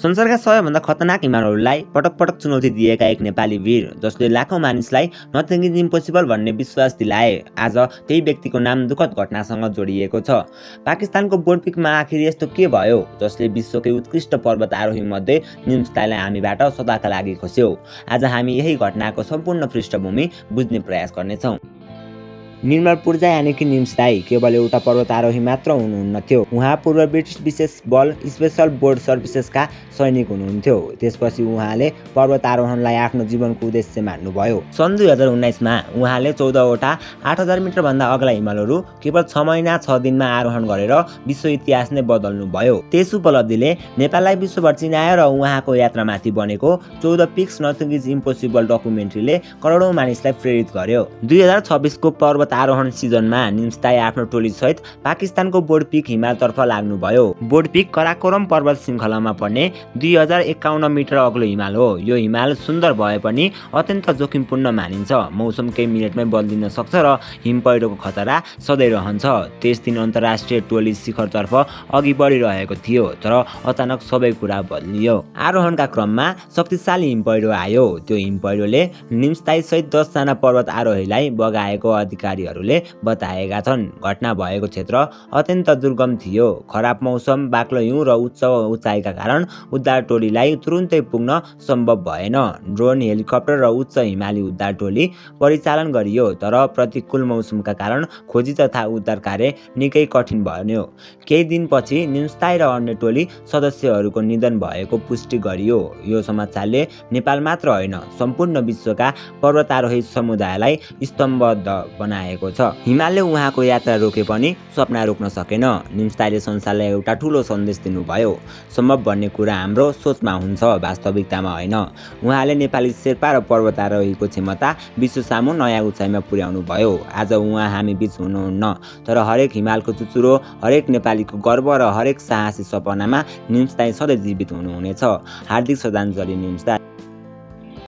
संसारका सबैभन्दा खतरनाक हिमालहरूलाई पटक पटक चुनौती दिएका एक नेपाली वीर जसले लाखौँ मानिसलाई नथिङ इज इम्पोसिबल भन्ने विश्वास दिलाए, आज त्यही व्यक्तिको नाम दुःखद घटनासँग जोडिएको छ। पाकिस्तानको बोर्डपिकमा आखिर यस्तो के भयो जसले विश्वकै उत्कृष्ट पर्वत आरोहीमध्ये निम्सताईलाई हामीबाट सदाका लागि खोस्यो? आज हामी यही घटनाको सम्पूर्ण पृष्ठभूमि बुझ्ने प्रयास गर्नेछौँ। निर्मल पुर्जा यानि कि निम्सताई केवल एउटा पर्वतारोही मात्र हुनुहुन्न थियो। उहाँ पूर्व ब्रिटिस विशेष बल स्पेशल बोर्ड सर्भिसेसका सैनिक हुनुहुन्थ्यो। त्यसपछि उहाँले पर्वतारोहणलाई आफ्नो जीवनको उद्देश्य मान्नुभयो। सन् 2019मा उहाँले 14वटा 8000 मिटरभन्दा अग्ला हिमालहरू केवल 6 महिना 6 दिनमा आरोहण गरेर विश्व इतिहास नै बदल्नुभयो। त्यस उपलब्धिले नेपाललाई विश्वभर चिनायो र उहाँको यात्रामाथि बनेको 14 पिक्स नथिङ इज इम्पोसिबल डकुमेन्ट्रीले करोडौँ मानिसलाई प्रेरित गर्यो। 2026को पर्वत आरोहण सिजनमा निम्सताई आफ्नो टोलीसहित पाकिस्तानको बोर्डपिक हिमालतर्फ लाग्नुभयो। बोर्डपिक कराकोरम पर्वत श्रृङ्खलामा पर्ने 2051 मिटर अग्लो हिमाल हो। यो हिमाल सुन्दर भए पनि अत्यन्त जोखिमपूर्ण मानिन्छ। मौसम केही मिनेटमै बदलिन सक्छ र हिम पहिरोको खतरा सधैँ रहन्छ। त्यस दिन अन्तर्राष्ट्रिय टोली शिखरतर्फ अघि बढिरहेको थियो, तर अचानक सबै कुरा बदलियो। आरोहणका क्रममा शक्तिशाली हिम पहिरो आयो। त्यो हिम पहिरोले निम्सताई सहित 10 जना पर्वत आरोहीलाई बगाएको अधिकारीहरूले बताएका छन्। घटना भएको क्षेत्र अत्यन्त दुर्गम थियो। खराब मौसम, बाक्लो हिउँ र उच्च उचाइका कारण उद्धार टोलीलाई तुरुन्तै पुग्न सम्भव भएन। ड्रोन, हेलिकप्टर र उच्च हिमाली उद्धार टोली परिचालन गरियो, तर प्रतिकूल मौसमका कारण खोजी तथा उद्धार कार्य निकै कठिन बन्यो। केही दिनपछि निम्सताई र अन्य टोली सदस्यहरूको निधन भएको पुष्टि गरियो। यो समाचारले नेपाल मात्र होइन, सम्पूर्ण विश्वका पर्वतारोही समुदायलाई स्तम्भबद्ध बनाएको छ। हिमालले उहाँको यात्रा रोके पनि सपना रोक्न सकेन। निम्सताईले संसारलाई एउटा ठुलो सन्देश दिनुभयो। सम्भव भन्ने कुरा हाम्रो सोचमा हुन्छ, वास्तविकतामा होइन। उहाँले नेपाली शेर्पा र पर्वतारोहीको क्षमता विश्व सामु नयाँ उचाइमा पुर्याउनु भयो। आज उहाँ हामी बीच हुनुहुन्न, तर हरेक हिमालको चुचुरो, हरेक नेपालीको गर्व र हरेक साहसी सपनामा निम्सताई सधैँ जीवित हुनुहुनेछ। हार्दिक श्रद्धाञ्जली निम्सताई।